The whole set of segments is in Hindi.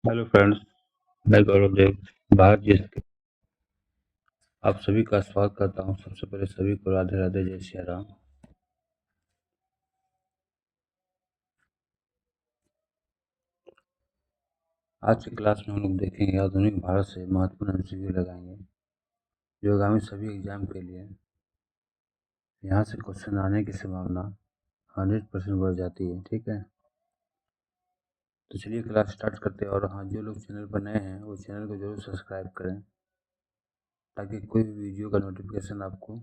हेलो फ्रेंड्स, मैं गौरव देव भारत जी से आप सभी का स्वागत करता हूं। सबसे पहले सभी को राधे राधे, जय श्री राम। आज की क्लास में हम लोग देखेंगे आधुनिक भारत से महत्वपूर्ण एमसीक्यू लगाएंगे जो आगामी सभी एग्जाम के लिए यहाँ से क्वेश्चन आने की संभावना 100% बढ़ जाती है। ठीक है, तो चलिए क्लास स्टार्ट करते हैं। और हाँ, जो लोग चैनल पर नए हैं वो चैनल को जरूर सब्सक्राइब करें ताकि कोई भी वीडियो का नोटिफिकेशन आपको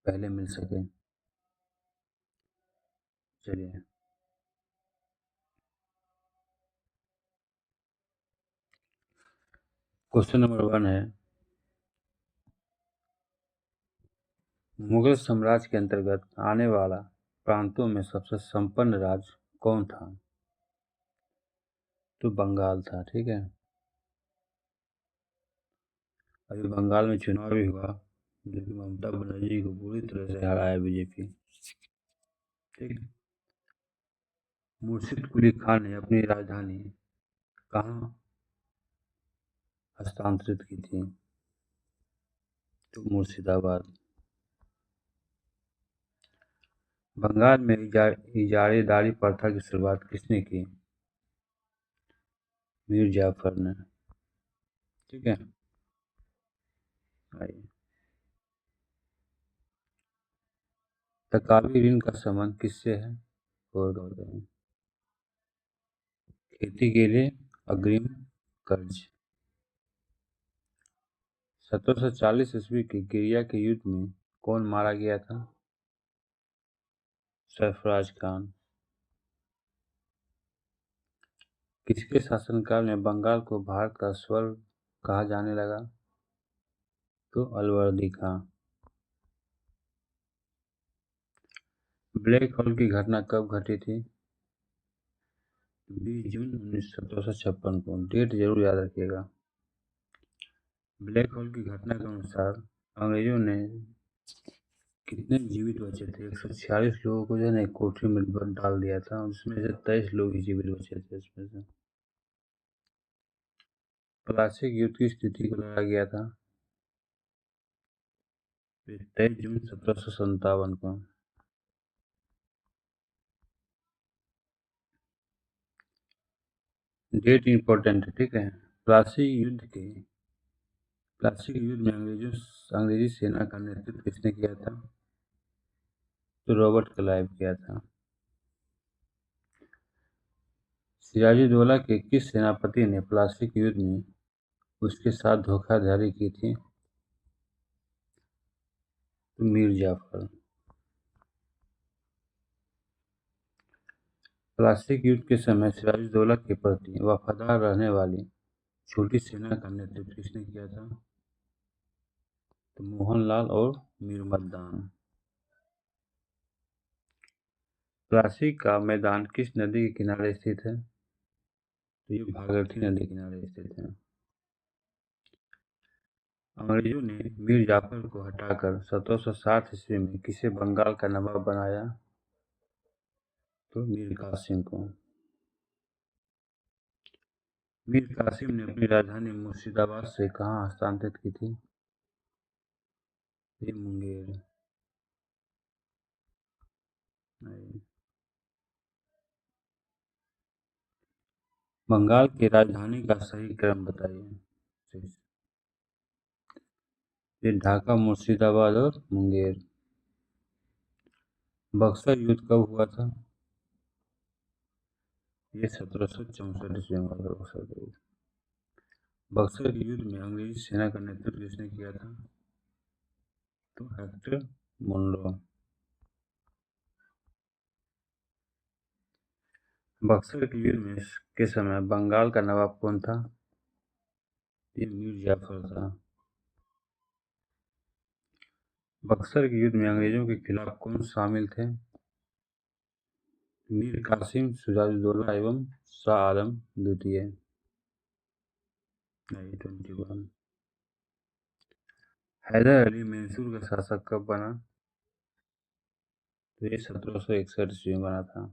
पहले मिल सके। चलिए, क्वेश्चन नंबर 1 है, मुगल साम्राज्य के अंतर्गत आने वाला प्रांतों में सबसे संपन्न राज्य कौन था? तो बंगाल था। ठीक है, अभी बंगाल में चुनाव भी हुआ जो कि ममता बनर्जी को पूरी तरह से हराया बीजेपी। ठीक, मुर्शिद कुली खान ने अपनी राजधानी कहाँ हस्तांतरित की थी? तो मुर्शिदाबाद। बंगाल में इजारेदारी प्रथा की शुरुआत किसने की? मीर जाफर ने। ठीक है, आइए, तकावी ऋण का संबंध किससे है? और खेती के लिए अग्रिम कर्ज। 1740 ईस्वी की क्रिया के युद्ध में कौन मारा गया था? सरफराज खान। किसके शासनकाल में बंगाल को भारत का स्वर्ग कहा जाने लगा? तो अलवर्दी खां। ब्लैक होल की घटना कब घटी थी? 20 जून 1756 को। डेट जरूर याद रखिएगा। ब्लैक होल की घटना के अनुसार अंग्रेजों ने कितने जीवित बचे थे? 146 लोगों को जो है ना एक कोठरी में बंद डाल दिया था, उसमें से 23 लोग ही जीवित बचे थे उसमें से। प्लासी युद्ध की स्थिति को लड़ा गया था 23 जून 1757 को। डेट इंपॉर्टेंट है। ठीक है, प्लासी युद्ध के प्लासी के युद्ध में अंग्रेजी सेना का नेतृत्व किसने किया था? तो रॉबर्ट क्लाइव किया था। सिराजुद्दौला के किस सेनापति ने प्लासी के युद्ध में उसके साथ धोखाधड़ी की थी? तो मीर जाफर। प्लासी के युद्ध के समय सिराजुद्दौला के प्रति वफादार रहने वाली छोटी सेना का नेतृत्व किसने किया था? तो मोहनलाल और मीर मद्दान। प्लासी का मैदान किस नदी के किनारे स्थित है? तो ये भागीरथी नदी के किनारे स्थित है। अंग्रेजों ने मीर जाफर को हटाकर 1760 ईस्वी में किसे बंगाल का नवाब बनाया? तो मीर कासिम को। मीर कासिम ने अपनी राजधानी मुर्शिदाबाद से कहाँ हस्तांतरित की थी? ये मुंगेर। बंगाल की राजधानी का सही क्रम बताइए। ये ढाका, मुर्शिदाबाद और मुंगेर। बक्सर युद्ध कब हुआ था? ये 1764 ईस्वी में हुआ था बक्सर का युद्ध। बक्सर के युद्ध में अंग्रेजी सेना का नेतृत्व किसने किया था? तो हेक्टर मुनरो। बक्सर के युद्ध में के समय बंगाल का नवाब कौन था? ये मीर जाफर था। बक्सर के युद्ध में अंग्रेजों के खिलाफ कौन शामिल थे? मीर कासिम, सिराजुद्दौला एवं शाह आलम द्वितीय। 21। हैदर अली मैसूर का शासक कब बना? तो ये 1761 ईस्वी में बना था।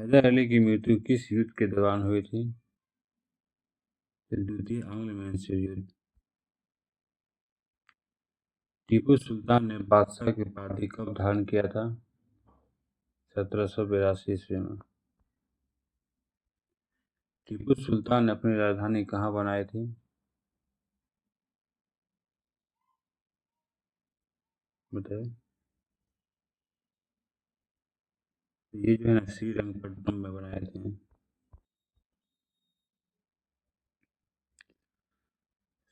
हैदर अली की मृत्यु किस युद्ध के दौरान हुई थी? द्वितीय आंग्ल मैसूर युद्ध। टीपू सुल्तान ने बादशाह की उपाधि कब धारण किया था? 1782 ईस्वी में। टीपू सुल्तान ने अपनी राजधानी कहाँ बनाई थी? बताइए। ये जो है ना श्रीरंगपट्टनम में बनाए थे।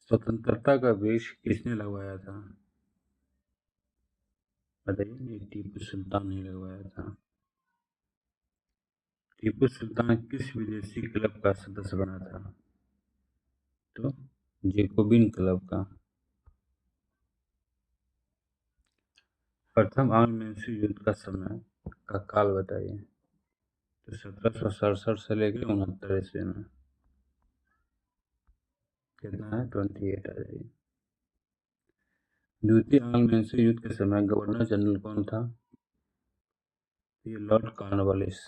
स्वतंत्रता का वृक्ष किसने लगवाया था? बताइए। ये टीपू सुल्तान ने लगवाया था। टीपू सुल्तान किस विदेशी क्लब का सदस्य बना था? तो जेकोबिन क्लब का। प्रथम आंग्ल मैसूर युद्ध का समय का काल बताइए। तो 1767 से लेकर 69 ईस्वी में। कितना है? 28 आ जाइए। द्वितीय आंग्ल मैसूर युद्ध के समय गवर्नर जनरल कौन था? ये लॉर्ड कॉर्नवालिस।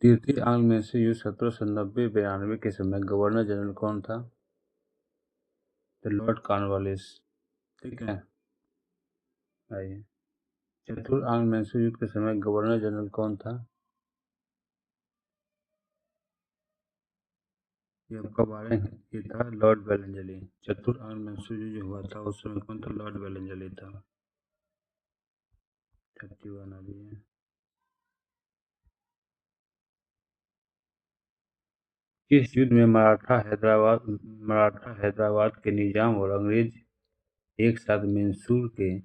तृतीय आंग्ल मैसूर युद्ध 1790-92 के समय गवर्नर जनरल कौन था? तो लॉर्ड कॉर्नवालिस। ठीक है। आइए। चतुर्थ आंग्ल मैसूर युद्ध के समय गवर्नर जनरल कौन था? ये अब कब आ रहे हैं? ये था लॉर्ड वेलेंजली। चतुर्थ आंग्ल मैसूर युद्ध जो हुआ था उस समय कौन था? लॉर्ड वेलेंजली था। 31 अभी है। किस युद्ध में मराठा हैदराबाद के निजाम और अंग्रेज एक साथ मैसूर के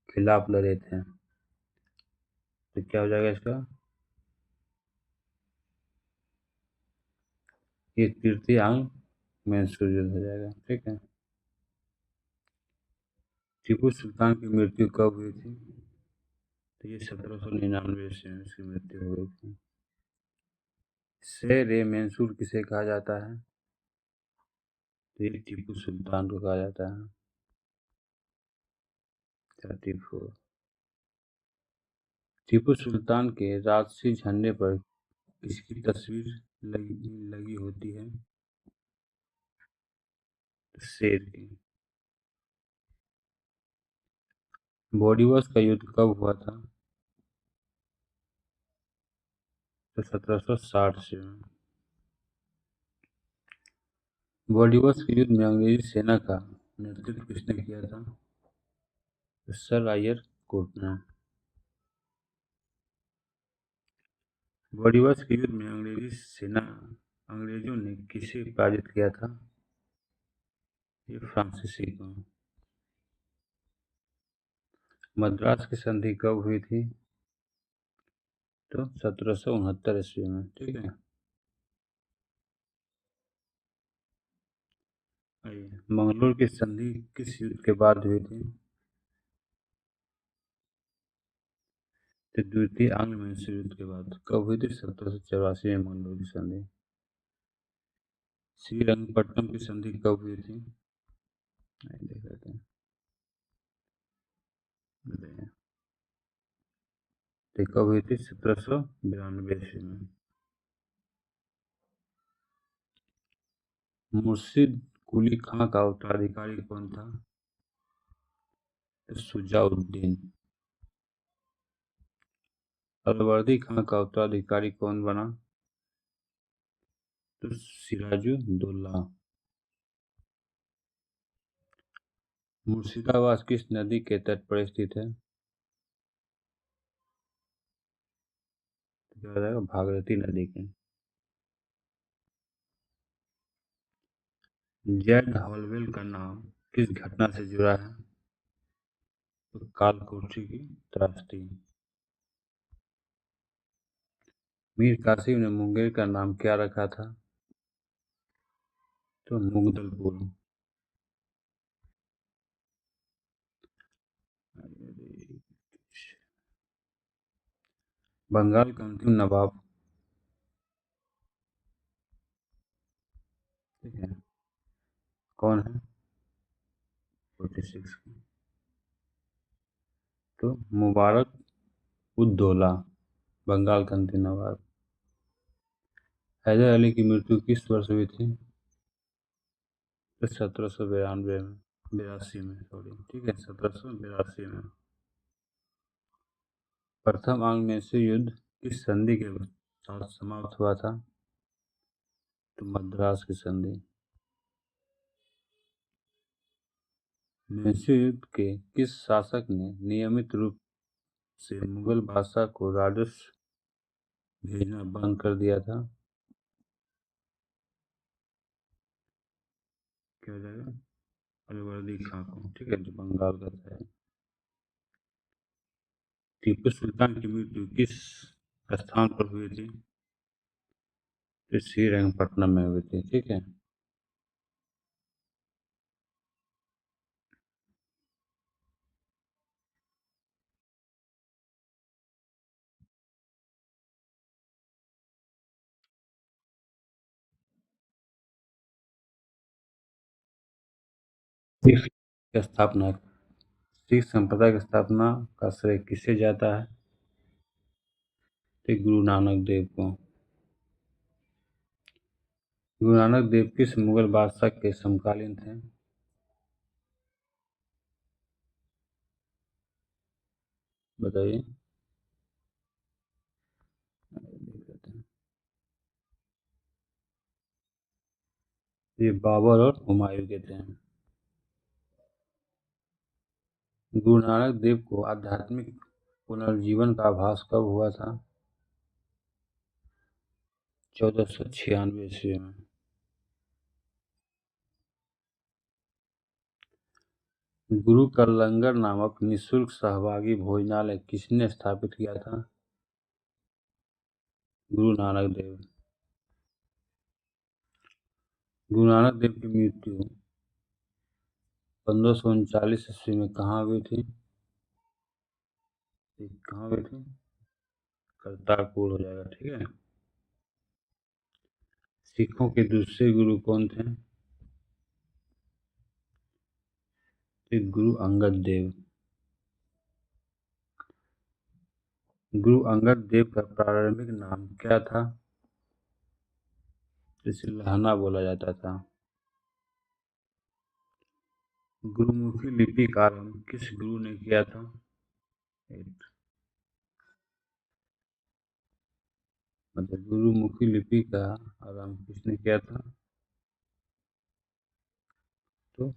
खिलाफ लड़े थे? तो क्या हो जाएगा इसका? ये तृतीय आंग्ल मैसूर युद्ध हो जाएगा। ठीक है। टीपू सुल्तान की मृत्यु कब हुई थी? तो ये 1799 ईस्वी में इसकी मृत्यु हो गई थी। शेर ए मैसूर किसे कहा जाता है? तो ये टीपू सुल्तान को कहा जाता है। 34। टीपू सुल्तान के राजसी झंडे पर किसकी तस्वीर लगी होती है? शेर की। बॉडीवॉश का युद्ध कब हुआ था? तो 1760 से। बॉडीवॉश के युद्ध में अंग्रेजी सेना का नेतृत्व किसने किया था? तो सर आयर कोर्ट ने। बॉडीवॉश के युद्ध में अंग्रेजों ने किसे पराजित किया था? ये फ्रांसीसी को। मद्रास की संधि कब हुई थी? तो 1769 ईस्वी में। ठीक है। आइए। मंगलोर की संधि किस युद्ध के बाद हुई थी? तो द्वितीय आंग्ल मैसूर युद्ध के बाद। कब हुई थी? 1784 में मंगलोर की संधि। श्रीरंगपट्टनम की संधि कब हुई थी? देख लेते हैं। तो कब हुई थी? 1792 ईस्वी में। मुर्शिद कुली खां का उत्तराधिकारी कौन था? तो सुजाउद्दीन। अलवर्दी खां का उत्तराधिकारी कौन बना? तो सिराजुद्दौला। मुर्शिदाबाद किस नदी के तट पर स्थित है? तो क्या हो जाएगा? भागीरथी नदी के। जैड हॉलवेल का नाम किस घटना से जुड़ा है? तो कालकोठरी की त्रासदी। मीर कासिम ने मुंगेर का नाम क्या रखा था? तो मुगदलपुर। बंगाल का अंतिम नवाब। ठीक है। कौन है? 46। तो मुबारक उद्दौला। बंगाल का अंतिम नवाब। हैदर अली की मृत्यु किस वर्ष हुई थी? 1792 में, 82 में, सॉरी, ठीक है, 1782 में। प्रथम आंग्ल मैसूर युद्ध किस संधि के साथ समाप्त हुआ था? तो मद्रास की संधि। मैसूर युद्ध के किस शासक ने नियमित रूप से मुगल बादशाह को राजस्व भेजना बंद कर दिया था? क्या हो जाएगा? अलवर्दी खां को, ठीक है, जो बंगाल का था। टीपू सुल्तान की मृत्यु किस स्थान पर हुई थी? तो श्रीरंगपट्टनम में हुई थी, ठीक है। सिख की स्थापना, सिख संप्रदाय की स्थापना का श्रेय किसे जाता है? तो गुरु नानक देव को। गुरु नानक देव किस मुगल बादशाह के समकालीन थे? बताइए। देख लेते हैं। ये बाबर और हुमायूं के थे। गुरु नानक देव को आध्यात्मिक पुनर्जीवन का आभास कब हुआ था? 1496 ईस्वी में। गुरु का लंगर नामक निःशुल्क सहभागी भोजनालय किसने स्थापित किया था? गुरु नानक देव। गुरु नानक देव की मृत्यु 1539 ईस्वी में कहाँ हुई थी? कहाँ हुई थी? करतारपुर हो जाएगा, ठीक है। सिखों के दूसरे गुरु कौन थे? गुरु अंगद देव। गुरु अंगद देव का प्रारंभिक नाम क्या था? जिसे लहना बोला जाता था। गुरुमुखी लिपि का आरंभ किस गुरु ने किया था? मतलब गुरुमुखी लिपि का आरंभ किसने किया था? तो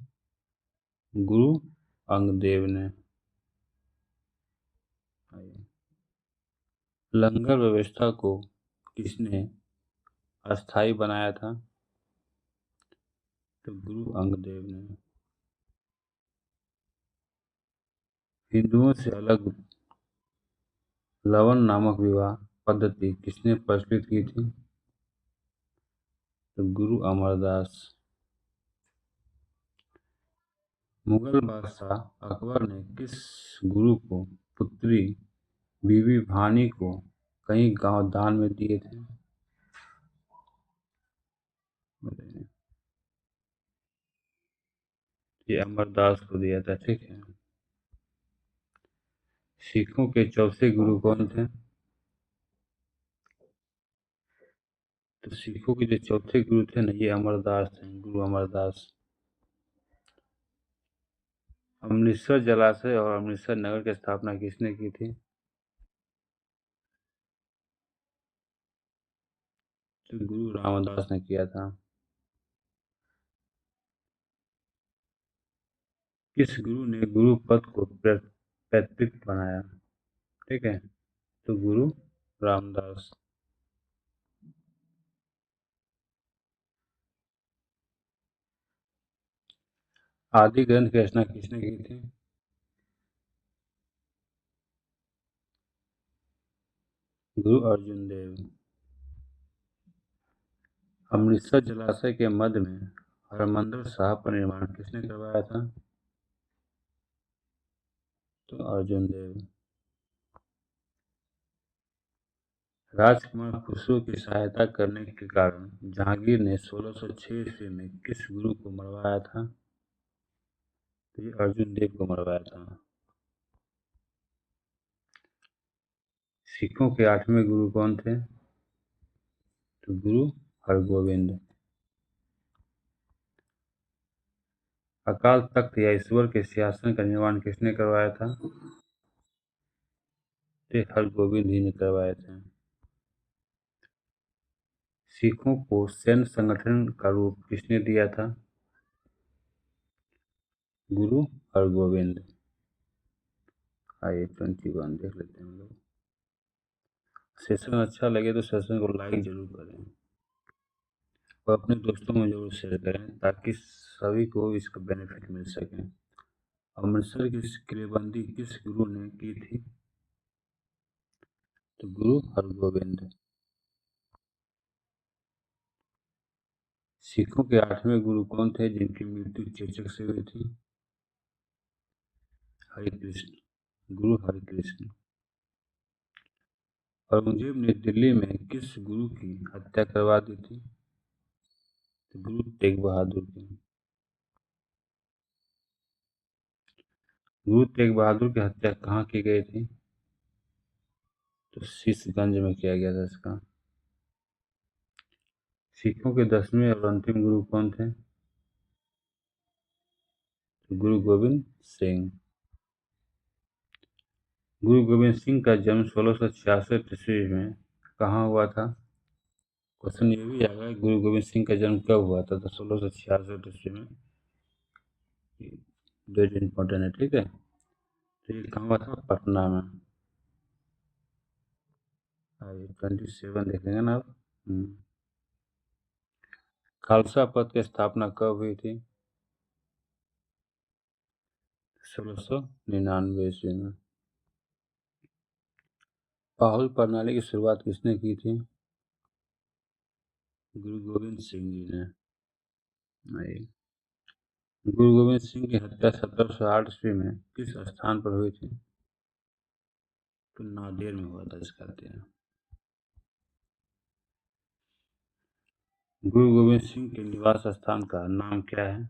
गुरु अंगदेव ने। लंगर व्यवस्था को किसने अस्थायी बनाया था? तो गुरु अंगदेव ने। हिंदुओं से अलग लवन नामक विवाह पद्धति किसने प्रचलित की थी? तो गुरु अमरदास। मुगल बादशाह अकबर ने किस गुरु को पुत्री बीबी भानी को कई गांव दान में दिए थे? बताइए। ये अमरदास को दिया था, ठीक है। सिखों के चौथे गुरु कौन थे? तो सिखों के जो चौथे गुरु थे ना, ये अमरदास थे, गुरु अमरदास। अमृतसर जलाशय और अमृतसर नगर की स्थापना किसने की थी? तो गुरु रामदास ने किया था। किस गुरु ने गुरु पद को पैतृक बनाया? ठीक है, तो गुरु रामदास। आदि ग्रंथ की रचना किसने की थी? गुरु अर्जुन देव। अमृतसर जलाशय के मध्य में हरमंदिर साहब का निर्माण किसने करवाया था? तो अर्जुन देव। राजकुमार खुसरो की सहायता करने के कारण जहांगीर ने 1606 ईस्वी में किस गुरु को मरवाया था? तो ये अर्जुन देव को मरवाया था। सिखों के 8वें गुरु कौन थे? तो गुरु हरगोविंद। अकाल तख्त या ईश्वर के सिंहासन का निर्माण किसने करवाया था? ये हरगोविंद ही ने करवाए थे। सिखों को सैन्य संगठन का रूप किसने दिया था? गुरु हरगोविंद। आइए 21 देख लेते हैं हम लोग। सेशन अच्छा लगे तो सेशन को लाइक जरूर करें और अपने दोस्तों में जरूर शेयर करें ताकि सभी को इसका बेनिफिट मिल सके। अमृतसर की किलेबंदी किस गुरु ने की थी? तो गुरु हरगोविंद। सिखों के 8वें गुरु कौन थे जिनकी मृत्यु चेचक से हुई थी? हरिकृष्ण। गुरु हरिकृष्ण। औरंगजेब ने दिल्ली में किस गुरु की हत्या करवा दी थी? तो गुरु तेग बहादुर की। गुरु तेग बहादुर की हत्या कहाँ की गई थी? तो शीशगंज में किया गया था इसका। सिखों के 10वें और अंतिम गुरु कौन थे? तो गुरु गोविंद सिंह। गुरु गोविंद सिंह का जन्म 1666 ईस्वी में कहाँ हुआ था? क्वेश्चन ये भी आएगा गुरु गोविंद सिंह का जन्म कब हुआ था? तो 1666 ईस्वी में। डेट इंपॉर्टेंट है, ठीक है। तो ये कहाँ हुआ था? पटना में। 27 देखेंगे ना आप। खालसा पंथ की स्थापना कब हुई थी? 1699 ईस्वी में। पाहुल प्रणाली की शुरुआत किसने की थी? गुरु गोविंद सिंह जी ने। गुरु गोविंद सिंह की हत्या 1708 ईस्वी में किस स्थान पर हुई थी? तो नांदेड़ में हुआ था इसका हत्या। गुरु गोविंद सिंह के निवास स्थान का नाम क्या है?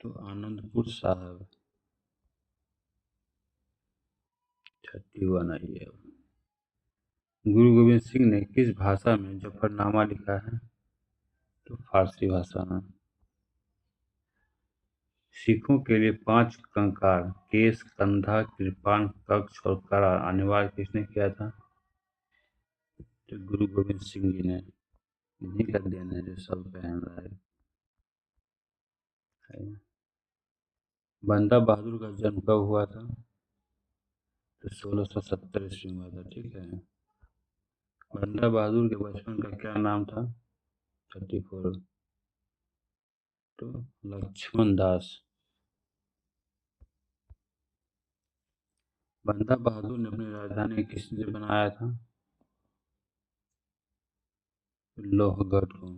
तो आनंदपुर साहब। 31 आइए। गुरु गोविंद सिंह ने किस भाषा में जफरनामा लिखा है? तो फारसी भाषा में। सिखों के लिए 5 कंकार केश, कंधा, कृपाण, कक्ष और कड़ा अनिवार्य किसने किया था? तो गुरु गोविंद सिंह जी ने। इन्हीं का देन है जो सब पहन रहा है। बंदा बहादुर का जन्म कब हुआ था? तो 1670 ईस्वी में हुआ था, ठीक है। बंदा बहादुर के बचपन का क्या नाम था? 34। तो लक्ष्मण दास। बंदा बहादुर ने अपनी राजधानी किस लिए बनाया था? लोहगढ़ को।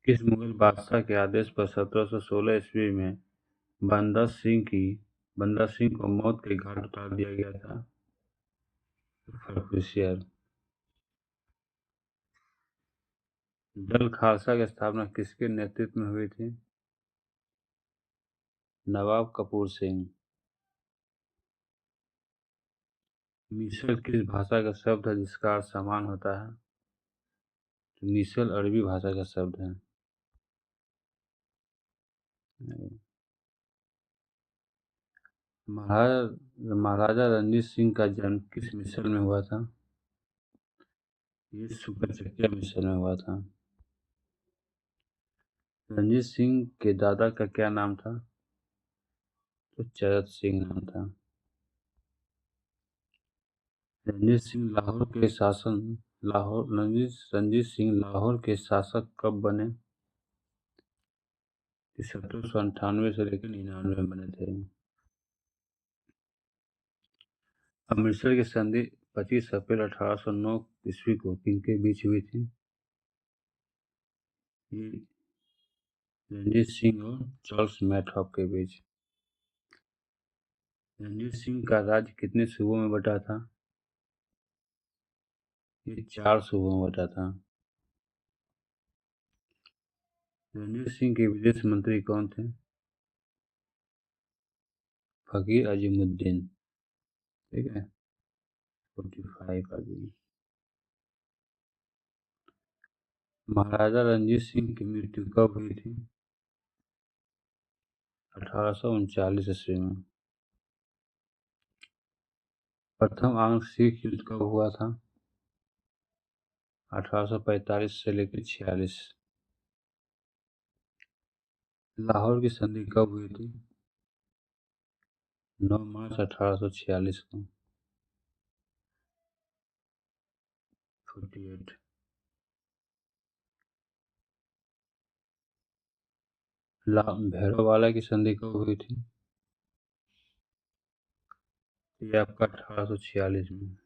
किस मुगल बादशाह के आदेश पर 1716 ईस्वी में बंदा सिंह को मौत के घाट उतार दिया गया था? खरखुशियार। दल खालसा की स्थापना किसके नेतृत्व में हुई थी? नवाब कपूर सिंह। मिसल किस भाषा का शब्द है जिसका अर्थ समान होता है? तो मिसल अरबी भाषा का शब्द है। महाराजा रणजीत सिंह का जन्म किस मिसल में हुआ था? ये सुकरचकिया मिसल में हुआ था। रणजीत सिंह के दादा का क्या नाम था? तो चरत सिंह नाम था। रणजीत सिंह लाहौर के शासक कब बने? 1798 से लेकर 99 में बने थे। अमृतसर की संधि 25 अप्रैल 1809 ईस्वी को किनके बीच हुई थी? ये रणजीत सिंह और चार्ल्स मैथॉप के बीच। रणजीत सिंह का राज्य कितने सूबों में बटा था? ये 4 सूबों में बटा था। रणजीत सिंह के विदेश मंत्री कौन थे? फकीर अजीमुद्दीन, ठीक है। 45 आदमी। महाराजा रणजीत सिंह की मृत्यु कब हुई थी? 1839 ईस्वी में। प्रथम आंग्ल सिख युद्ध कब हुआ था? 1845 से लेकर 46। लाहौर की संधि कब हुई थी? 9 मार्च 1846 को। 48। भैरववाला की संधि कब हुई थी? ये आपका 1846 में।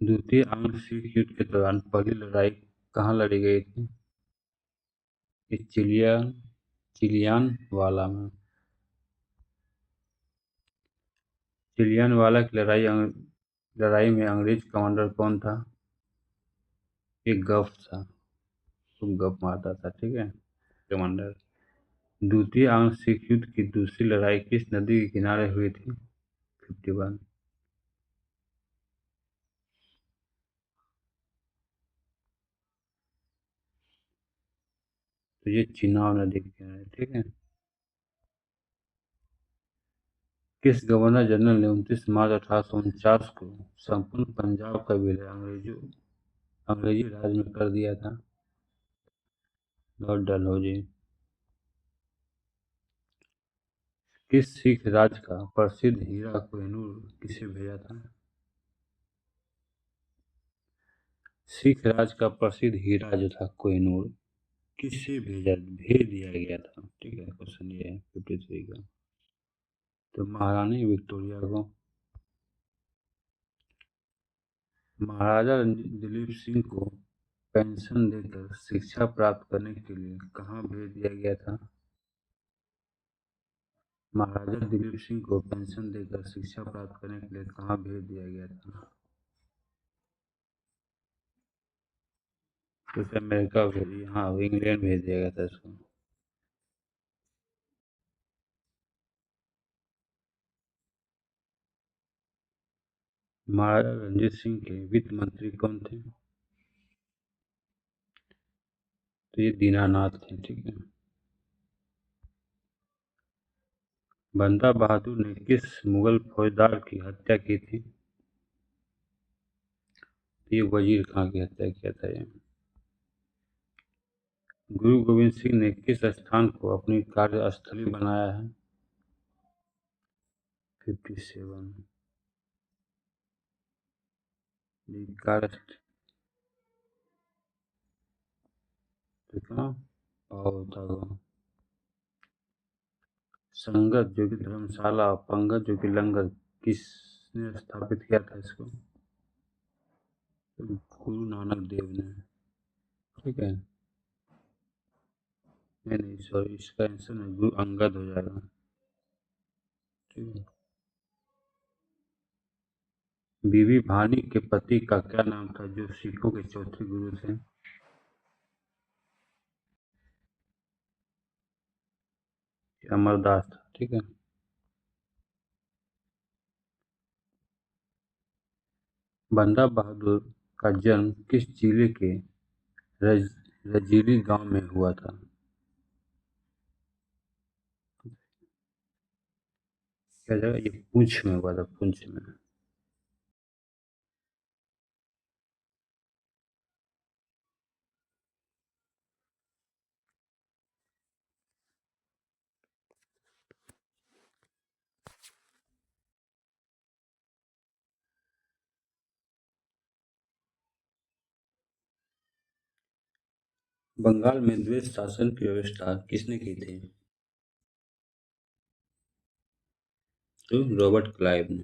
द्वितीय आंग्ल सिख युद्ध के दौरान पहली लड़ाई कहाँ लड़ी गई थी? चिलियानवाला में। चिलियानवाला की लड़ाई में अंग्रेज कमांडर कौन था? एक गफ था, तो गप मारता था, ठीक है, कमांडर। द्वितीय आंग्ल सिख युद्ध की दूसरी लड़ाई किस नदी के किनारे हुई थी? 51। तो ये चिनाब नदी के किनारे, ठीक है। किस गवर्नर जनरल ने 29 मार्च 1849 को संपूर्ण पंजाब का विलय अंग्रेजी राज में कर दिया था? लॉर्ड डलहौजी। किस सिख राज का प्रसिद्ध हीरा कोहिनूर किसे भेजा था? सिख राज का प्रसिद्ध हीरा जो था कोहिनूर किससे भेज दिया गया था, ठीक है। क्वेश्चन ये है 53 का। तो महारानी विक्टोरिया को। महाराजा दिलीप सिंह को पेंशन देकर शिक्षा प्राप्त करने के लिए कहाँ भेज दिया गया था? महाराजा दिलीप सिंह को पेंशन देकर शिक्षा प्राप्त करने के लिए कहाँ भेज दिया गया था? तो अमेरिका भेज, हाँ, इंग्लैंड भेज दिया गया था इसको। महाराजा रणजीत सिंह के वित्त मंत्री कौन थे? तो ये दीनानाथ थे, ठीक है। बंदा बहादुर ने किस मुगल फौजदार की हत्या की थी? तो ये वजीर खां की हत्या किया था ये। गुरु गोविंद सिंह ने किस स्थान को अपनी कार्यस्थली बनाया है? 57। कार्य कितना और था? संगत जो कि धर्मशाला, पंगत जो कि लंगर, किसने स्थापित किया था इसको? गुरु नानक देव ने, ठीक है। नहीं नहीं, सॉरी, इसका आंसर नहीं, गुरु अंगद हो जाएगा, ठीक है। बीबी भानी के पति का क्या नाम था जो सिखों के चौथे गुरु थे? अमरदास था, ठीक है। बंदा बहादुर का जन्म किस जिले के रज, रजीली गांव में हुआ था? क्या जगह? ये पुंछ में हुआ था, पुंछ में। बंगाल में द्वैत शासन की व्यवस्था किसने की थी? तो रॉबर्ट क्लाइव ने।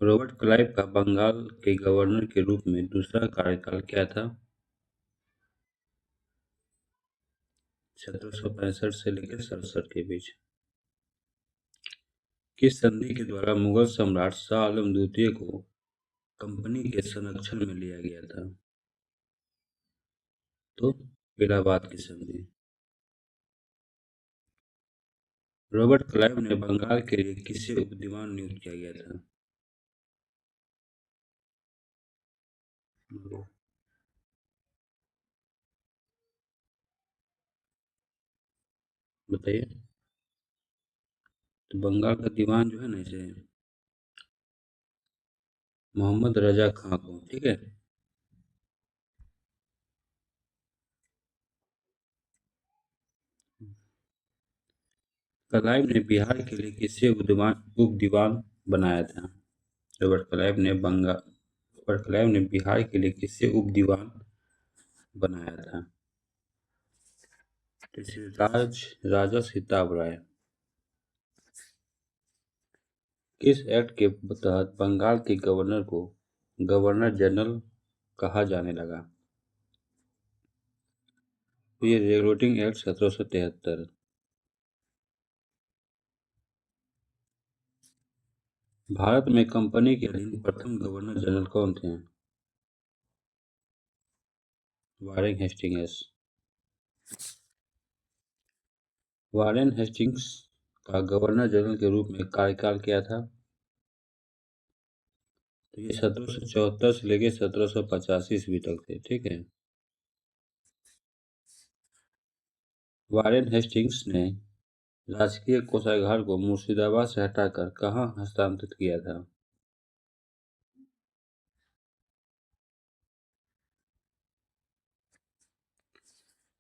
रॉबर्ट क्लाइव का बंगाल के गवर्नर के रूप में दूसरा कार्यकाल क्या था? 1765 से लेकर 67 के बीच। किस संधि के द्वारा मुगल सम्राट शाह आलम द्वितीय को कंपनी के संरक्षण में लिया गया था? तो इलाहाबाद की संधि। रॉबर्ट क्लाइव ने बंगाल के लिए किसे उपदीवान नियुक्त किया गया था? बताइए। तो बंगाल का दीवान जो है ना इसे मोहम्मद रजा खां को, ठीक है। क्लाइव ने बिहार के लिए किसे उप दीवान बनाया था? रॉबर्ट क्लाइव ने बिहार के लिए किसे उप दीवान बनाया था? तो इसे राजा सिताब राय। किस एक्ट के तहत बंगाल के गवर्नर को गवर्नर जनरल कहा जाने लगा? तो ये रेगुलेटिंग एक्ट 1773। भारत में कंपनी के अधीन प्रथम गवर्नर जनरल कौन थे? Warren Hastings. वारेन हेस्टिंग्स का गवर्नर जनरल के रूप में कार्यकाल क्या था? तो ये 1774 से लेकर 1785 ईस्वी तक थे, ठीक है। वारेन हेस्टिंग्स ने राजकीय कोषागार को मुर्शिदाबाद से हटाकर कहाँ हस्तांतरित किया था?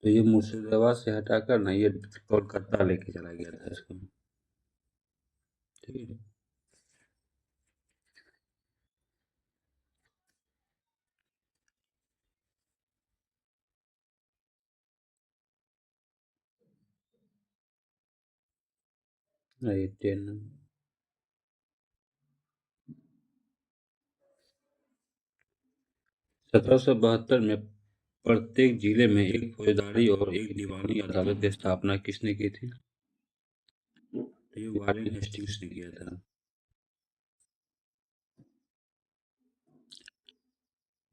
तो ये मुर्शिदाबाद से हटाकर ना ये कोलकाता लेके चला गया था इसको, ठीक है। ये 10 1772 में प्रत्येक जिले में एक फौजदारी और एक दीवानी अदालत की स्थापना किसने की थी? तो ये वारेन हेस्टिंग्स ने किया था।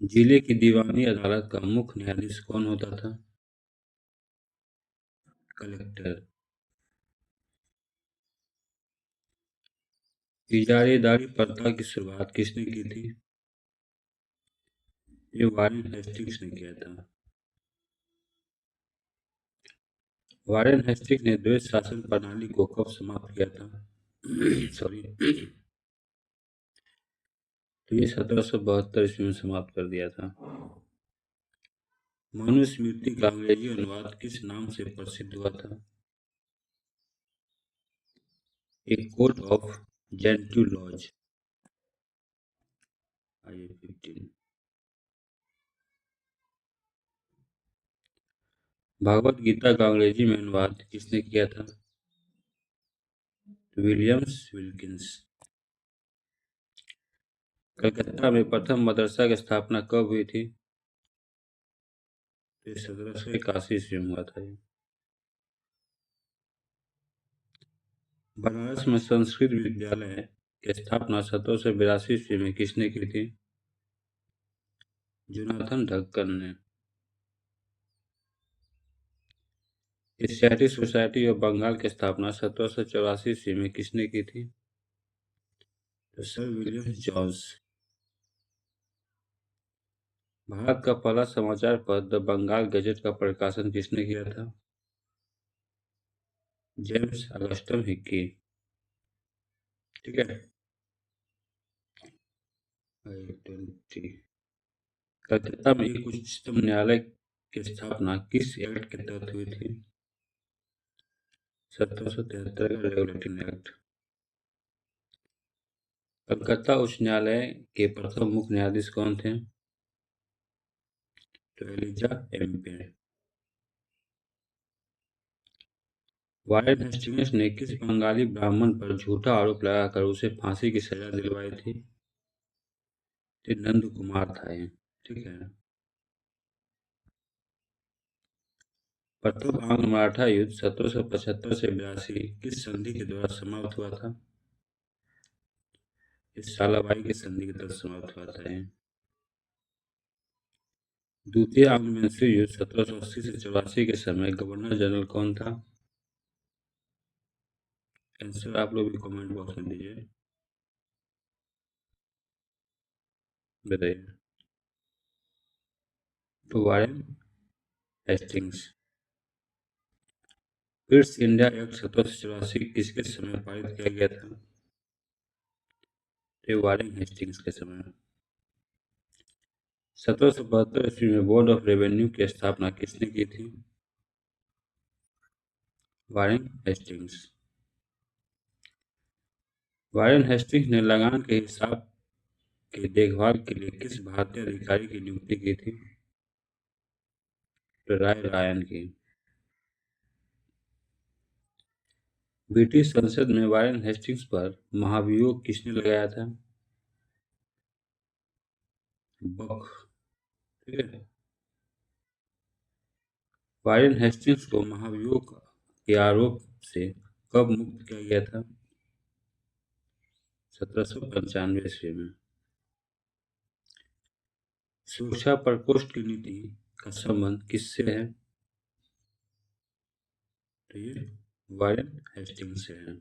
जिले की दीवानी अदालत का मुख्य न्यायाधीश कौन होता था? कलेक्टर। इजारेदारी प्रथा की शुरुआत किसने की थी? ये वारेन हेस्टिंग्स ने किया था। वारेन हेस्टिंग्स ने द्वैध शासन प्रणाली को कब समाप्त किया था? सॉरी। तो ये 1772 ईस्वी में समाप्त कर दिया था। मनुस्मृति का अंग्रेजी अनुवाद किस नाम से प्रसिद्ध हुआ था? ए कोड ऑफ जेंटू लॉज। आइए 15। भगवत गीता का अंग्रेजी में अनुवाद किसने किया था? Williams Wilkins. कलकत्ता में प्रथम मदरसा की स्थापना कब हुई थी? 1781 ईस्वी में हुआ था ये। बनारस में संस्कृत विद्यालय की स्थापना 1782 ईस्वी में किसने की थी? जोनाथन ढक्कन ने। एशियाटिक सोसाइटी ऑफ बंगाल की स्थापना 1784 ईस्वी में किसने की थी? तो सर विलियम जॉन्स। भारत का पहला समाचार पत्र द बंगाल गजट का प्रकाशन किसने किया था? जेम्स अगस्टम हिक्की, ठीक है। 20। कलकत्ता में एक उच्चतम न्यायालय की स्थापना किस एक्ट के तहत हुई थी? 1773 का रेगुलेटिंग एक्ट। कलकत्ता उच्च न्यायालय के प्रथम मुख्य न्यायाधीश कौन थे? तो एलिजा एम्पे। वारेन हेस्टिंग्स ने किस बंगाली ब्राह्मण पर झूठा आरोप लगाकर उसे फांसी की सजा दिलवाई थी? ये नंद कुमार था ये, ठीक है। प्रथम आंग्ल मराठा युद्ध 1775 से 82 किस संधि के द्वारा समाप्त हुआ था? इस सालाबाई की संधि के तहत समाप्त हुआ था ये। द्वितीय आंग्ल मैसूर युद्ध 1780 से 84 के समय गवर्नर जनरल कौन था? आंसर आप लोग भी कमेंट बॉक्स में दीजिए, बताइए। तो Warren Hastings. British India act 1784 किसके समय पारित किया गया था? तो वारेन हेस्टिंग्स के समय। 1772 ईस्वी में बोर्ड ऑफ रेवेन्यू की स्थापना किसने की थी? Warren Hastings. वारेन हेस्टिंग्स ने लगान के हिसाब की देखभाल के लिए किस भारतीय अधिकारी की नियुक्ति की थी? तो राय रायन की। ब्रिटिश संसद में वारेन हेस्टिंग्स पर महाभियोग किसने लगाया था? बक। ठीक है। वारेन हेस्टिंग्स को महाभियोग के आरोप से कब मुक्त किया गया था? 1795 ईस्वी में। सुरक्षा प्रकोष्ठ की नीति का संबंध किससे है? तो ये वारेन हेस्टिंग्स से है।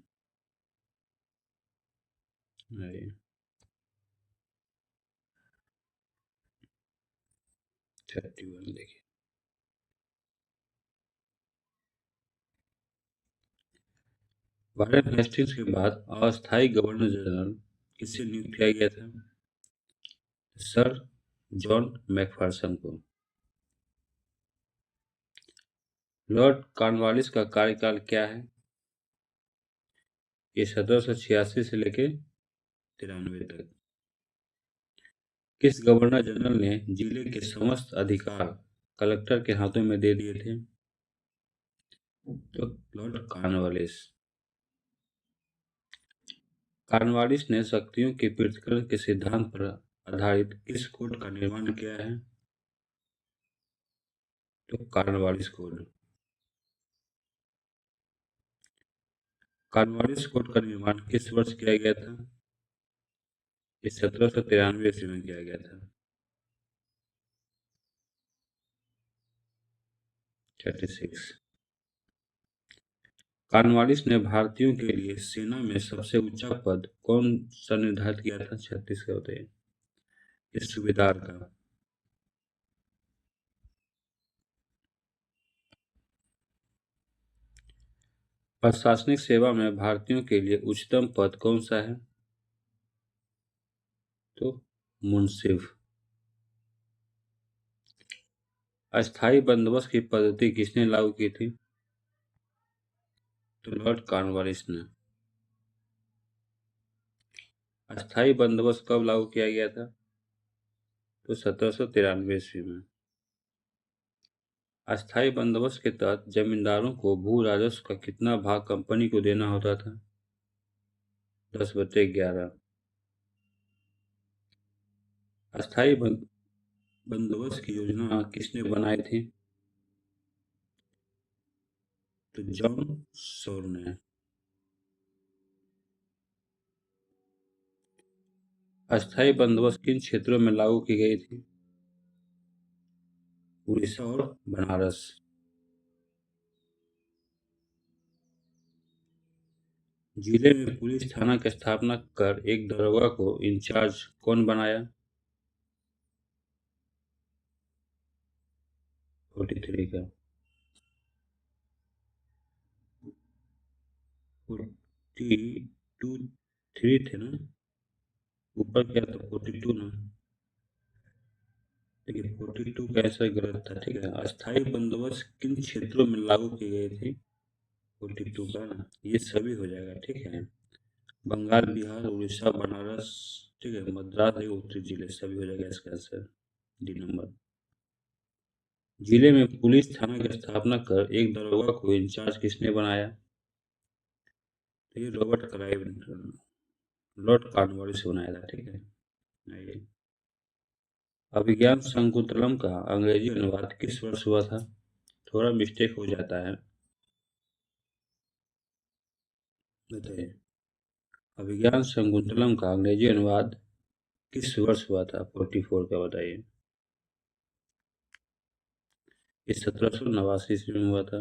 31 देखिए। वारेन हेस्टिंग्स के बाद अस्थायी गवर्नर जनरल किससे नियुक्त किया गया था? सर जॉन मैकफार्सन को। लॉर्ड कॉर्नवालिस का कार्यकाल क्या है? ये 1786 से लेके 93 तक। किस गवर्नर जनरल ने जिले के समस्त अधिकार कलेक्टर के हाथों में दे दिए थे? तो लॉर्ड कॉर्नवालिस। कॉर्नवालिस ने शक्तियों के पृथक्करण के सिद्धांत पर आधारित किस कोड का निर्माण किया है? तो कॉर्नवालिस कोड। कॉर्नवालिस कोड का निर्माण किस वर्ष किया गया था? ये 1793 ईस्वी में किया गया था। 36। कॉर्नवालिस ने भारतीयों के लिए सेना में सबसे ऊंचा पद कौन सा निर्धारित किया था? 36 का होता है ये सूबेदार का। प्रशासनिक सेवा में भारतीयों के लिए उच्चतम पद कौन सा है? तो मुंसिफ। अस्थाई बंदोबस्त की पद्धति किसने लागू की थी? तो लॉर्ड कॉर्नवालिस ने। अस्थाई बंदोबस्त कब लागू किया गया था? तो 1793 ईस्वी में। अस्थाई बंदोबस्त के तहत जमींदारों को भू राजस्व का कितना भाग कंपनी को देना होता था? 10/11। अस्थाई बंदोबस्त की योजना किसने बनाई थी? तो जॉन शोर ने। अस्थाई बंदोबस्त किन क्षेत्रों में लागू की गई थी? उड़ीसा और बनारस। जिले में पुलिस थाना की स्थापना कर एक दरोगा को इंचार्ज कौन बनाया? 43 का। 42 3 थे ना, ऊपर क्या था 42 ना। देखिए 42 का ऐसा गलत था, ठीक है। अस्थाई बंदोबस्त किन क्षेत्रों में लागू की गई थी? 42 का ना, ये सभी हो जाएगा, ठीक है। बंगाल, बिहार, उड़ीसा, बनारस, ठीक है, मद्रास, ये उत्तरी जिले सभी हो जाएगा इसका आंसर, डी नंबर। जिले में पुलिस थाना की स्थापना कर एक दरोगा को इंचार्ज किसने बनाया? तो ये रॉबर्ट क्लाइव लॉर्ड कॉर्नवालिस से बनाया था, ठीक है। आइए। अभिज्ञान शाकुंतलम का अंग्रेजी अनुवाद किस वर्ष हुआ था? थोड़ा मिस्टेक हो जाता है, बताइए। अभिज्ञान शाकुंतलम का अंग्रेजी अनुवाद किस वर्ष हुआ था? 44 का, बताइए। ये 1789 ईस्वी में हुआ था।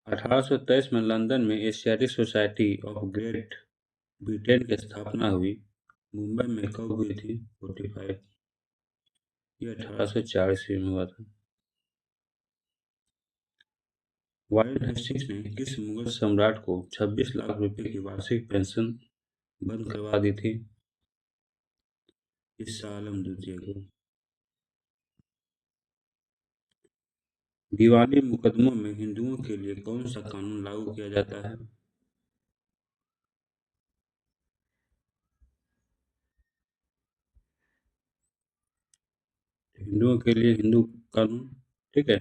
1823 में लंदन में Asiatic society of great Britain की स्थापना हुई। मुंबई में कब हुई थी? 45। ये 1804 ईस्वी में हुआ था। वॉरेन हेस्टिंग्स ने किस मुगल सम्राट को 26 लाख रुपए की वार्षिक पेंशन बंद करवा दी थी? इस आलम द्वितीय को। दीवानी मुकदमों में हिंदुओं के लिए कौन सा कानून लागू किया जाता है? हिंदुओं के लिए हिंदू कानून, ठीक है।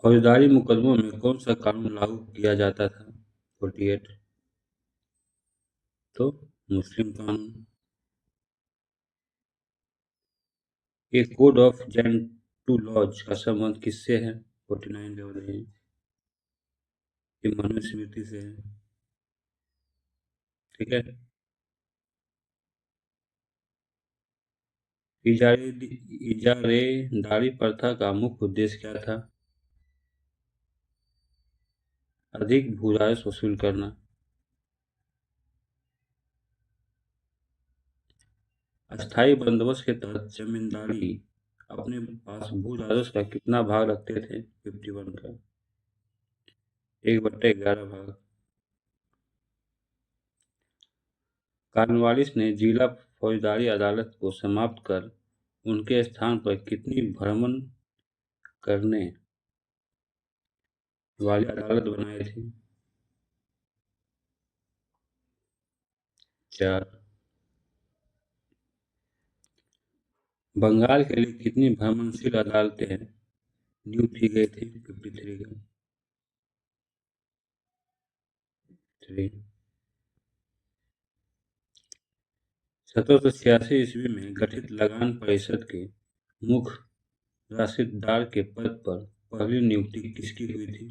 फौजदारी मुकदमों में कौन सा कानून लागू किया जाता था? 48। तो मुस्लिम कानून। ये कोड ऑफ जेंटुलॉज का संबंध किससे है? 49 लेवल है। ये मनुस्मृति से है, ठीक है। इजारेदारी प्रथा का मुख्य उद्देश्य क्या था? अधिक भू राजस्व वसूल करना। अस्थायी बंदोबस्त के तहत जमींदारी अपने पास भू राजस्व का कितना भाग रखते थे? 51 का। 1/11 भाग। कॉर्नवालिस ने जिला फौजदारी अदालत को समाप्त कर उनके स्थान पर कितनी भ्रमण करने वाली अदालत बनाई थी? 4। बंगाल के लिए कितनी भ्रमणशील अदालतें नियुक्त की गई थी? 53 का। 3। 1786 ईस्वी में गठित लगान परिषद के मुख्य राशिदार के पद पर पहली नियुक्ति किसकी हुई थी?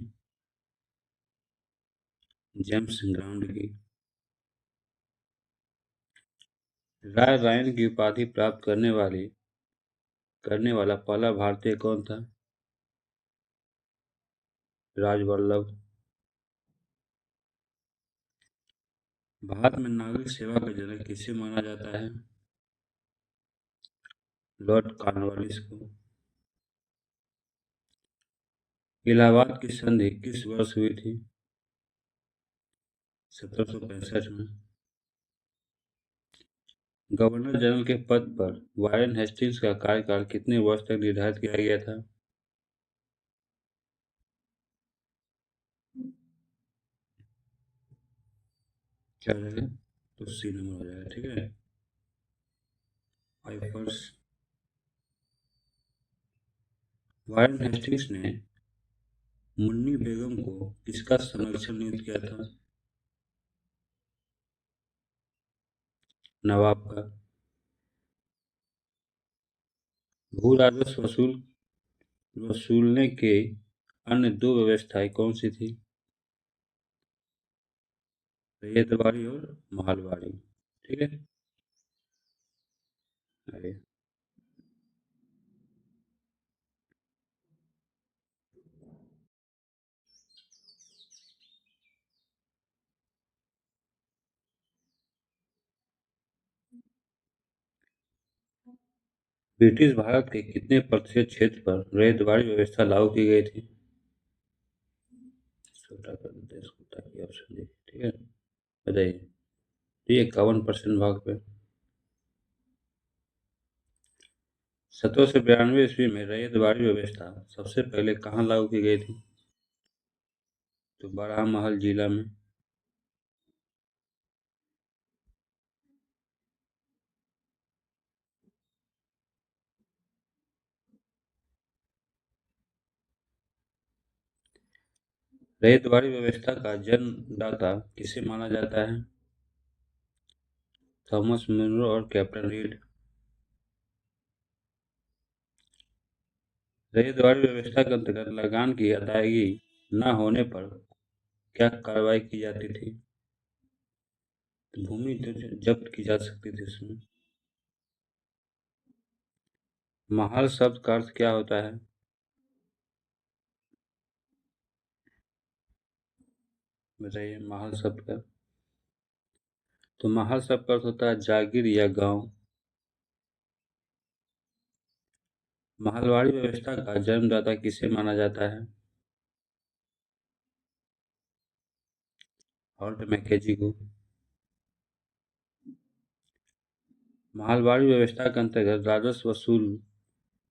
जेम्स ग्रांड की। राय रायन की उपाधि प्राप्त करने वाला पहला भारतीय कौन था? राजवल्लभ। भारत में नागरिक सेवा का जनक किसे माना जाता है? लॉर्ड कॉर्नवालिस को। इलाहाबाद की संधि किस वर्ष हुई थी? 1765 में। गवर्नर जनरल के पद पर वारेन हेस्टिंग्स का कार्यकाल कितने वर्ष तक निर्धारित किया गया था? क्या रहेगा? तो सी नंबर हो जाएगा, ठीक है। 5 वर्ष। वारेन हेस्टिंग्स ने मुन्नी बेगम को किसका संरक्षण नियुक्त किया था? नवाब का। भू राजस्व वसूलने के अन्य दो व्यवस्थाएं कौन सी थी? रैयतवाड़ी और मालवाड़ी, ठीक है। अरे, ब्रिटिश भारत के कितने प्रतिशत क्षेत्र पर रैयतवाड़ी व्यवस्था लागू की गई थी? छोटा कर देते हैं इसको ताकि ऑप्शन देखे, ठीक है। बताइए। तो ये 51% भाग पे। 1792 ईस्वी में रैयतवाड़ी व्यवस्था सबसे पहले कहाँ लागू की गई थी? तो बारामहल जिला में। रैयतवाड़ी व्यवस्था का जन्मदाता किसे माना जाता है? थॉमस मुनरो और कैप्टन रीड। रैयतवाड़ी व्यवस्था के अंतर्गत लगान की अदायगी न होने पर क्या कार्रवाई की जाती थी? तो भूमि तो जब्त की जा सकती थी उसमें। महल शब्द का अर्थ क्या होता है? बताइए महल शब्द का। तो महल शब्द का अर्थ होता है जागीर या गांव। महलवाड़ी व्यवस्था का जन्मदाता किसे माना जाता है? हॉल्ट मैकेजी को। महलवाड़ी व्यवस्था के अंतर्गत राजस्व वसूल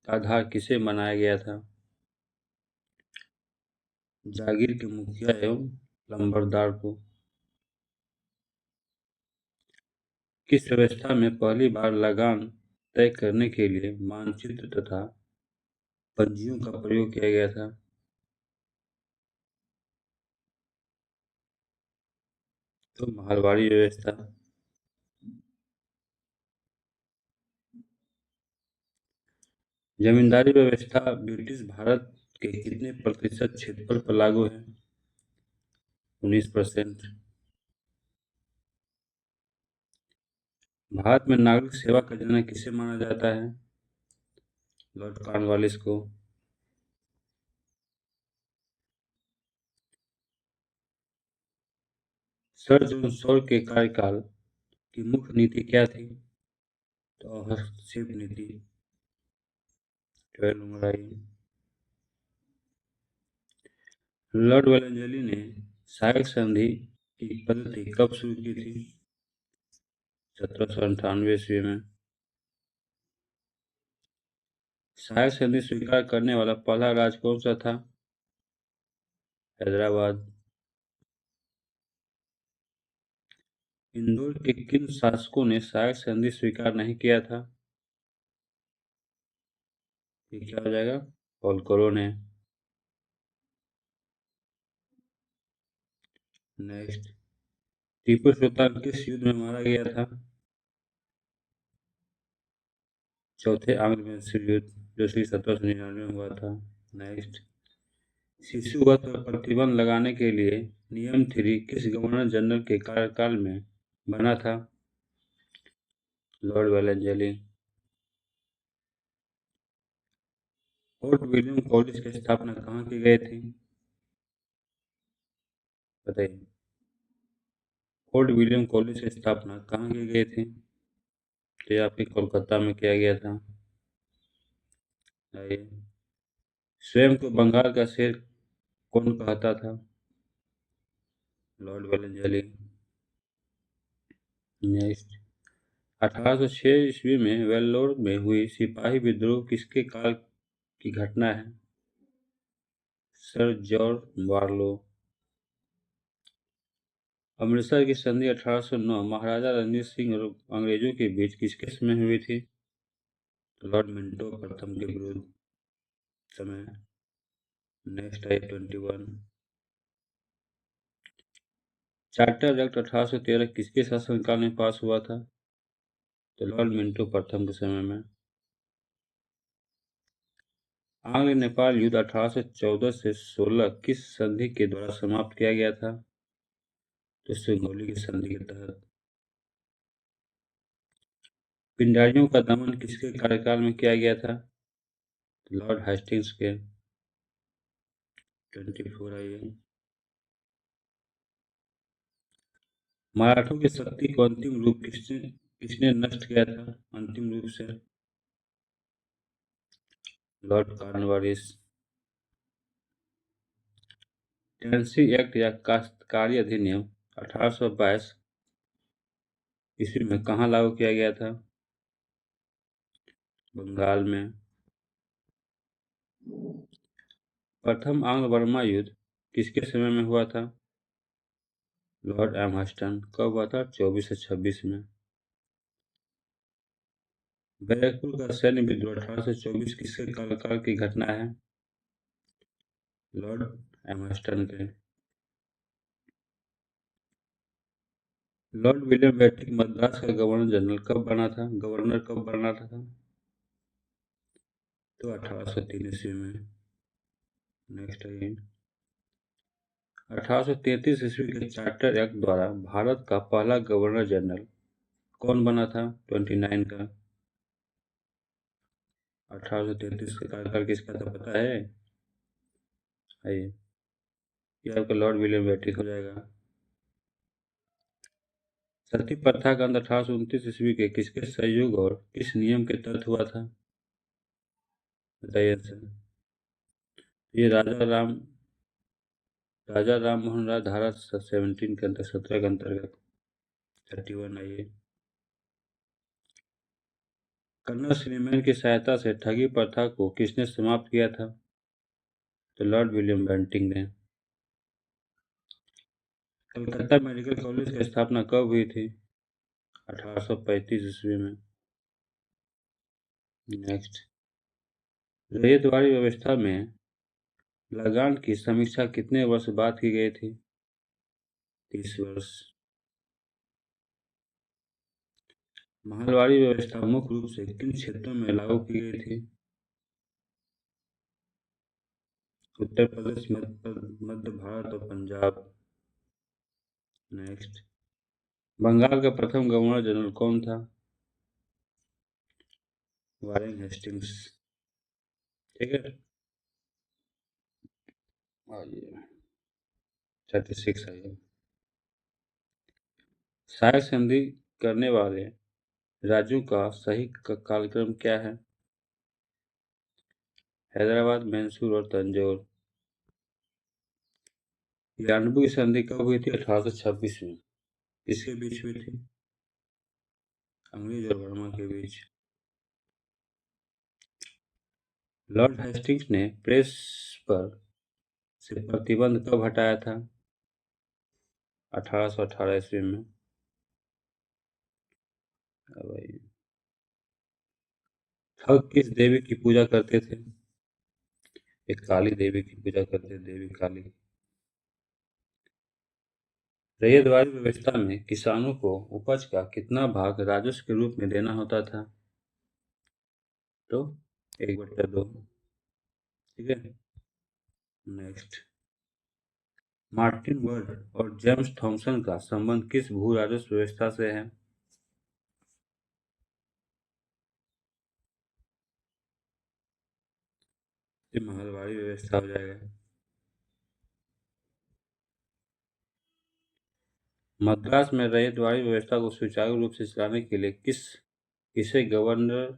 का आधार किसे बनाया गया था? जागीर के मुखिया एवं लंबरदार को। किस व्यवस्था में पहली बार लगान तय करने के लिए मानचित्र तथा पंजियों का प्रयोग किया गया था? तो महलवाड़ी व्यवस्था। जमींदारी व्यवस्था ब्रिटिश भारत के कितने प्रतिशत क्षेत्रफल पर लागू है? 19%। भारत में नागरिक सेवा का जनक किसे माना जाता है? लॉर्ड कॉर्नवालिस को। सर जॉन सॉर के कार्यकाल की मुख्य नीति क्या थी? तो हस्तक्षेप नीति। 12 नंबर आई। लॉर्ड वेलेंजली ने सहायक संधि की पद्धति कब शुरू की थी? 1798 ईस्वी में। सहायक संधि स्वीकार करने वाला पहला राज्य कौन सा था? हैदराबाद। इंदौर के किन शासकों ने सहायक संधि स्वीकार नहीं किया था? ये क्या हो जाएगा? होलकरों ने। नेक्स्ट। टीपू सुल्तान किस युद्ध में मारा गया था? चौथे आंग्ल मैसूर युद्ध, जो सी 1799 में हुआ था। नेक्स्ट। शिशु वध पर प्रतिबंध लगाने के लिए नियम 3 किस गवर्नर जनरल के कार्यकाल में बना था? लॉर्ड वेलेंजली। फोर्ट विलियम कॉलेज की स्थापना कहाँ की गई थी? बताइए। फोर्ट विलियम कॉलेज की स्थापना कहाँ की गई थी? तो ये आपके कोलकाता में किया गया था। आइए। स्वयं को बंगाल का शेर कौन कहता था? लॉर्ड वेलेंजली। नेक्स्ट। 1806 ईस्वी में वेल्लोर में हुई सिपाही विद्रोह किसके काल की घटना है? Sir George बारलो। अमृतसर की संधि 1809 महाराजा रणजीत सिंह और अंग्रेजों के बीच किसके समय हुई थी? लॉर्ड मिंटो प्रथम के विरुद्ध समय। नेक्स्ट है 21। चार्टर एक्ट 1813 किसके शासनकाल में पास हुआ था? तो लॉर्ड मिंटो प्रथम के समय में। आंग्ल नेपाल युद्ध 1814 से 16 किस संधि के द्वारा समाप्त किया गया था? तो सिंगोली की संधि के तहत। पिंडारियों का दमन किसके कार्यकाल में किया गया था? लॉर्ड हेस्टिंग्स के। 24 आई है। मराठों की शक्ति को अंतिम रूप किसने किसने नष्ट किया था अंतिम रूप से? Lord Cornwallis. टेनेंसी एक्ट या काश्तकारी अधिनियम 1822 ईस्वी में कहाँ लागू किया गया था? बंगाल में। प्रथम आंग्ल बर्मा युद्ध किसके समय में हुआ था? लॉर्ड एम्हर्स्टन। कब हुआ था? 24 से 26 में। बैरकपुर का सैन्य विद्रोह 1824 किसके कार्यकाल की घटना है? लॉर्ड एम्हर्स्टन के। लॉर्ड विलियम बेंटिक मद्रास का गवर्नर कब बना था? तो 1803 ईस्वी में। नेक्स्ट है 1833 ईस्वी के चार्टर एक्ट द्वारा भारत का पहला गवर्नर जनरल कौन बना था 29 का? 1833 का कार्यकाल किसका था पता है? आइए, ये आपका लॉर्ड विलियम बेटिस हो जाएगा। सती प्रथा का अंत 1829 ईस्वी के किसके सहयोग और किस नियम के तहत हुआ था? बताइए सर। ये राजा राम मोहन राय धारा 17 के अंतर्गत 17 के अंतर्गत 31। आइए, कन्नड़ सिनेमैन की सहायता से ठगी प्रथा को किसने समाप्त किया था? तो लॉर्ड विलियम बेंटिंक ने। कलकत्ता मेडिकल कॉलेज की स्थापना कब हुई थी? 1835 ईस्वी में। नेक्स्ट, रैयतवाड़ी व्यवस्था में लगान की समीक्षा कितने वर्ष बाद की गई थी? 30 वर्ष। महलवाड़ी व्यवस्था मुख्य रूप से किन क्षेत्रों में लागू की गई थी? उत्तर प्रदेश, मध्य भारत और पंजाब। नेक्स्ट, बंगाल का प्रथम गवर्नर जनरल कौन था? Warren Hastings. ठीक है, आइए 36। आइए, सहायक संधि करने वाले राज्यों का सही कालक्रम क्या है? हैदराबाद, मैसूर और तंजौर। 92 की संधि कब हुई थी? 1826 में। किसके बीच हुई थी? अंग्रेज और बर्मा के बीच। लॉर्ड हेस्टिंग्स ने प्रेस पर से प्रतिबंध कब हटाया था? 1818 ईस्वी में। अब आइए, ठग किस देवी की पूजा करते थे? एक काली देवी की पूजा करते थे, देवी काली। रैयतवाड़ी व्यवस्था में किसानों को उपज का कितना भाग राजस्व के रूप में देना होता था? तो 1/2। ठीक है, नेक्स्ट, मार्टिन वर्ड और जेम्स थॉमसन का संबंध किस भू राजस्व व्यवस्था से है? ये महलवाड़ी व्यवस्था हो जाएगा। मद्रास में रैयतवाड़ी व्यवस्था को सुचारू रूप से चलाने के लिए किसे गवर्नर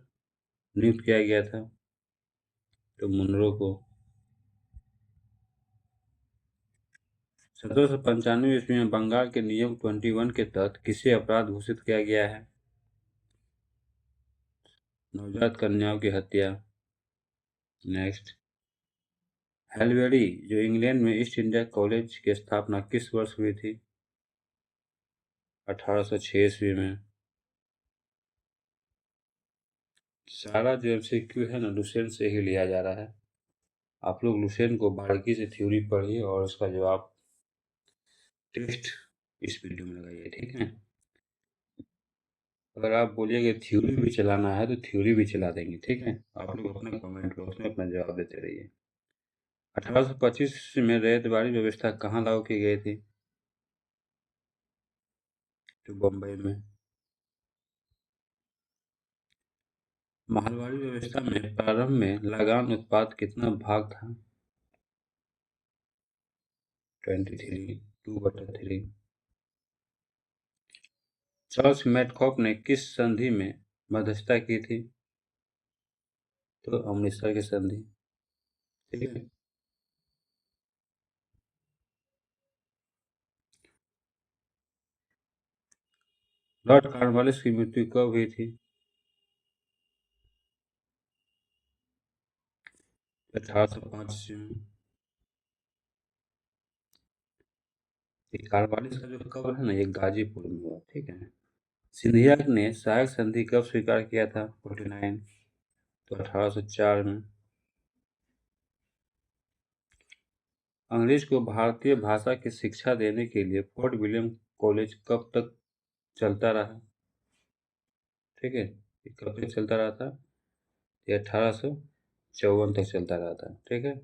नियुक्त किया गया था? तो मुनरो को। 1795 ईस्वी में बंगाल के नियम 21 के तहत किसे अपराध घोषित किया गया है? नवजात कन्याओं की हत्या। नेक्स्ट, हेलवेरी जो इंग्लैंड में ईस्ट इंडिया कॉलेज की स्थापना किस वर्ष हुई थी? 1806 ईस्वी में। सारा जो एमसीक्यू है ना लुसेंट से ही लिया जा रहा है। आप लोग लुसेंट को बारीकी से थ्योरी पढ़िए और उसका जवाब टेस्ट इस वीडियो में लगाइए, ठीक है। अगर आप बोलिए कि थ्योरी भी चलाना है तो थ्योरी भी चला देंगे, ठीक है। आप लोग अपना कमेंट बॉक्स में अपना जवाब देते रहिए। 1825 में रैयतवाड़ी व्यवस्था कहाँ लागू की गई थी? तो बम्बई में। महलवाड़ी व्यवस्था में प्रारंभ में लगान उत्पाद कितना भाग था? 23, 2/3। चार्ल्स मैडकॉफ ने किस संधि में मध्यस्थता की थी? तो अमृतसर की संधि। ठीक है, लॉर्ड कॉर्नवालिस की मृत्यु कब हुई थी? 1805 में। कॉर्नवालिस का जो कब्र है ना ये गाजीपुर में हुआ, ठीक है। सिंधिया ने सहायक संधि कब स्वीकार किया था? 49। तो 1804 में। अंग्रेज को भारतीय भाषा की शिक्षा देने के लिए फोर्ट विलियम कॉलेज कब तक चलता रहा? ठीक है, ये कब तक चलता रहा था? ये 1854 तक चलता रहा था, ठीक है।